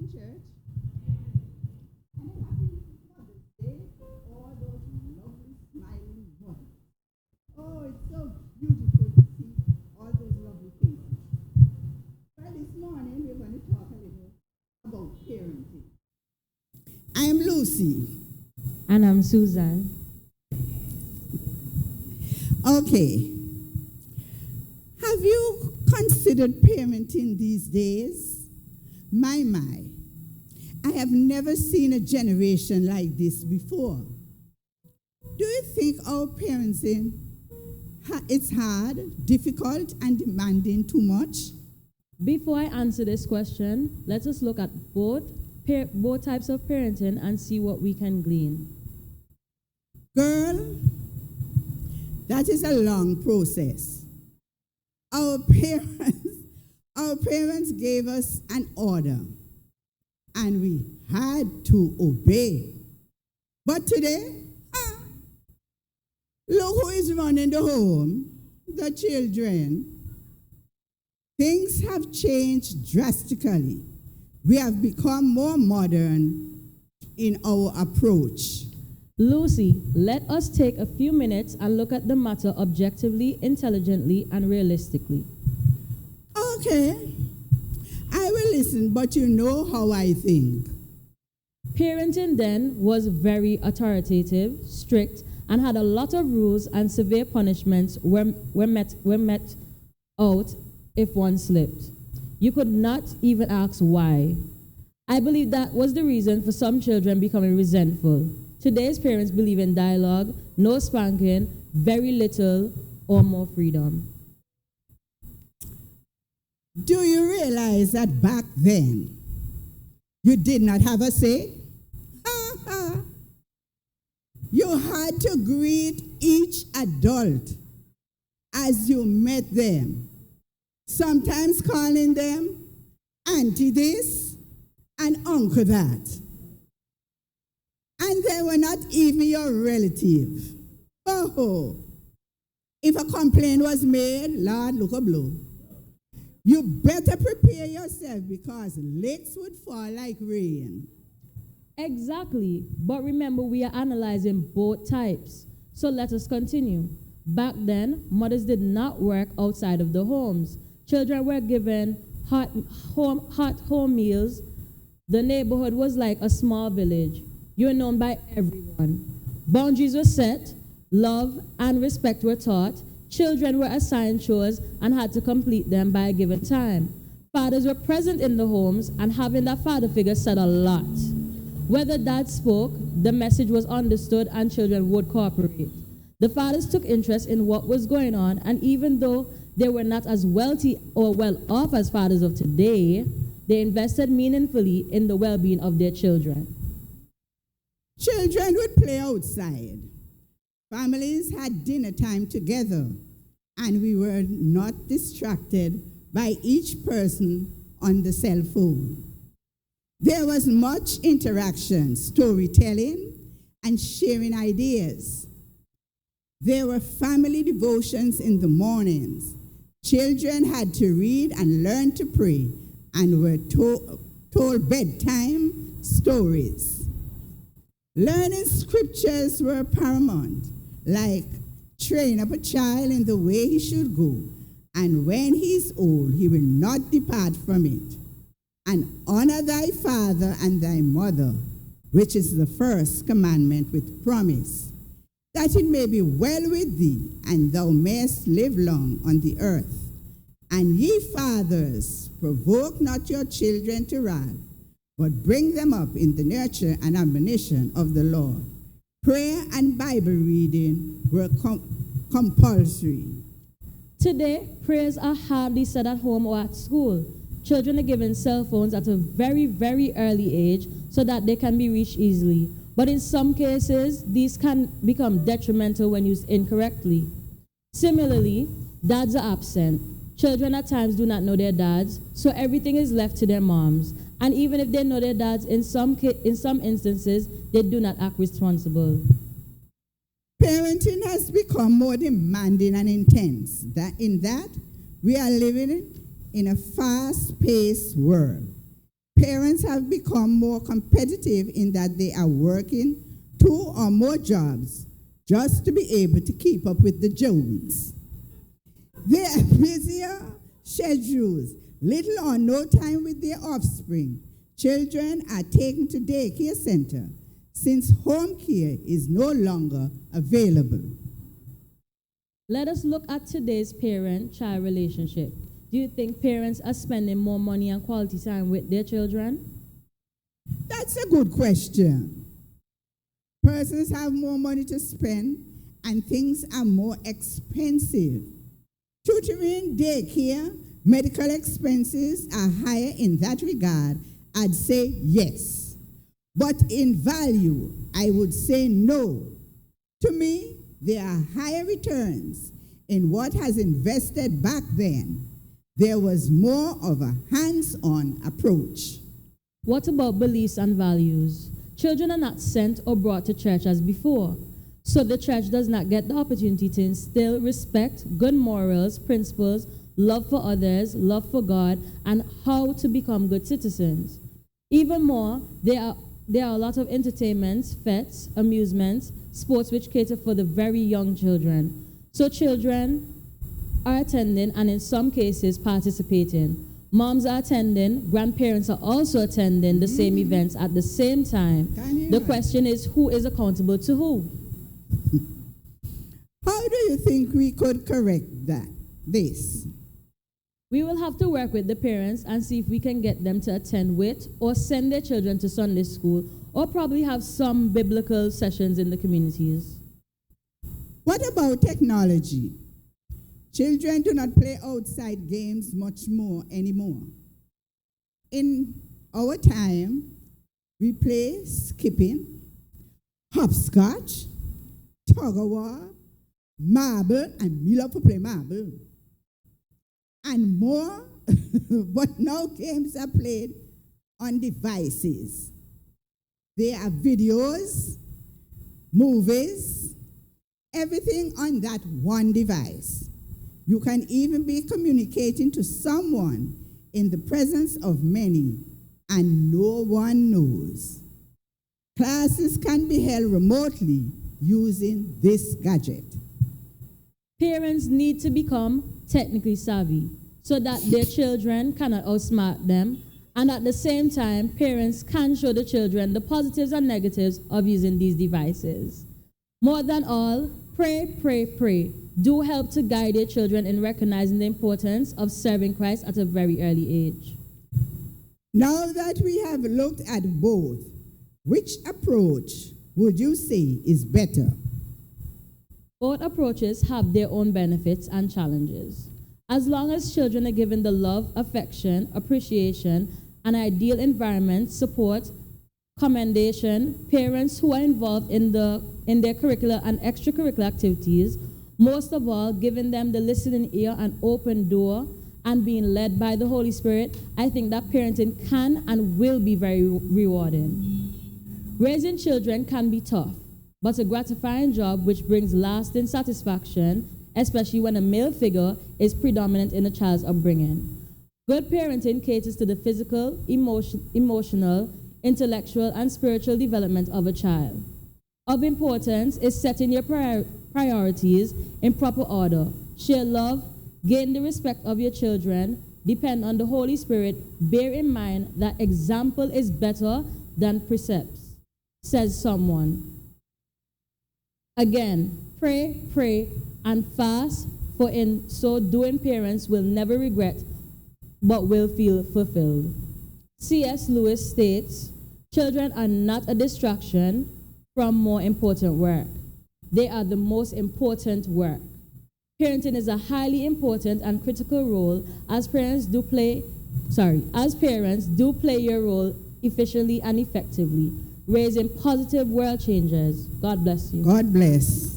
morning, church. And a happy Mother's Day to all those lovely, smiling mothers. Oh, it's so beautiful to see all those lovely faces. Well, this morning we're going to talk a little about parenting. I am Lucy. And I'm Susan. Okay. Have you considered parenting these days? My. I have never seen a generation like this before. Do you think our parenting it's hard, difficult, and demanding too much? Before I answer this question, let us look at both types of parenting and see what we can glean. Girl, that is a long process. Our parents gave us an order, and we had to obey. But today, look who is running the home, the children. Things have changed drastically. We have become more modern in our approach. Lucy, let us take a few minutes and look at the matter objectively, intelligently, and realistically. Okay, I will listen, but you know how I think. Parenting then was very authoritative, strict, and had a lot of rules, and severe punishments were met out if one slipped. You could not even ask why. I believe that was the reason for some children becoming resentful. Today's parents believe in dialogue, no spanking, very little or more freedom. Do you realize that back then, you did not have a say? You had to greet each adult as you met them, sometimes calling them auntie this and uncle that. And they were not even your relative. Oh, if a complaint was made, Lord, look a blow. You better prepare yourself because licks would fall like rain. Exactly, but remember we are analyzing both types. So let us continue. Back then, mothers did not work outside of the homes. Children were given hot home meals. The neighborhood was like a small village. You were known by everyone. Boundaries were set, love and respect were taught. Children were assigned chores and had to complete them by a given time. Fathers were present in the homes, and having that father figure said a lot. Whether dad spoke, the message was understood and children would cooperate. The fathers took interest in what was going on, and even though they were not as wealthy or well off as fathers of today, they invested meaningfully in the well-being of their children. Children would play outside. Families had dinner time together, and we were not distracted by each person on the cell phone. There was much interaction, storytelling, and sharing ideas. There were family devotions in the mornings. Children had to read and learn to pray and were told bedtime stories. Learning scriptures were paramount, like train up a child in the way he should go, and when he is old, he will not depart from it. And honor thy father and thy mother, which is the first commandment with promise, that it may be well with thee, and thou mayest live long on the earth. And ye fathers, provoke not your children to wrath, but bring them up in the nurture and admonition of the Lord. Prayer and Bible reading were compulsory. Today, prayers are hardly said at home or at school. Children are given cell phones at a very, very early age so that they can be reached easily. But in some cases, these can become detrimental when used incorrectly. Similarly, dads are absent. Children at times do not know their dads, so everything is left to their moms. And even if they know their dads, in some instances, they do not act responsible. Parenting has become more demanding and intense. In that, we are living in a fast-paced world. Parents have become more competitive in that they are working 2 or more jobs just to be able to keep up with the Jones. They are busier schedules, little or no time with their offspring. Children are taken to daycare center since home care is no longer available. Let us look at today's parent-child relationship. Do you think parents are spending more money and quality time with their children? That's a good question. Persons have more money to spend and things are more expensive. Tutoring, daycare, medical expenses are higher in that regard. I'd say yes. But in value, I would say no. To me, there are higher returns in what has invested back then. There was more of a hands-on approach. What about beliefs and values? Children are not sent or brought to church as before, so the church does not get the opportunity to instill respect, good morals, principles, love for others, love for God, and how to become good citizens. Even more, there are a lot of entertainments, fetes, amusements, sports which cater for the very young children. So children are attending and in some cases participating. Moms are attending, grandparents are also attending the same events at the same time. The question is, who is accountable to who? How do you think we could correct this? We will have to work with the parents and see if we can get them to attend with or send their children to Sunday school or probably have some biblical sessions in the communities. What about technology? Children do not play outside games much more anymore. In our time, we play skipping, hopscotch, tug-of-war, marble, and me love to play marble, and more, but now games are played on devices. There are videos, movies, everything on that one device. You can even be communicating to someone in the presence of many, and no one knows. Classes can be held remotely using this gadget. Parents need to become technically savvy so that their children cannot outsmart them, and at the same time, parents can show the children the positives and negatives of using these devices. More than all, pray, pray, pray. Do help to guide your children in recognizing the importance of serving Christ at a very early age. Now that we have looked at both, which approach would you say is better? Both approaches have their own benefits and challenges. As long as children are given the love, affection, appreciation, an ideal environment, support, commendation, parents who are involved in their curricular and extracurricular activities, most of all, giving them the listening ear and open door and being led by the Holy Spirit, I think that parenting can and will be very rewarding. Raising children can be tough, but a gratifying job which brings lasting satisfaction, especially when a male figure is predominant in a child's upbringing. Good parenting caters to the physical, emotional, intellectual, and spiritual development of a child. Of importance is setting your priorities in proper order. Share love, gain the respect of your children, depend on the Holy Spirit, bear in mind that example is better than precepts, says someone. Again, pray, pray, and fast, for in so doing parents will never regret, but will feel fulfilled. C.S. Lewis states, children are not a distraction from more important work. They are the most important work. Parenting is a highly important and critical role as parents do play your role efficiently and effectively, raising positive world changers. God bless you. God bless.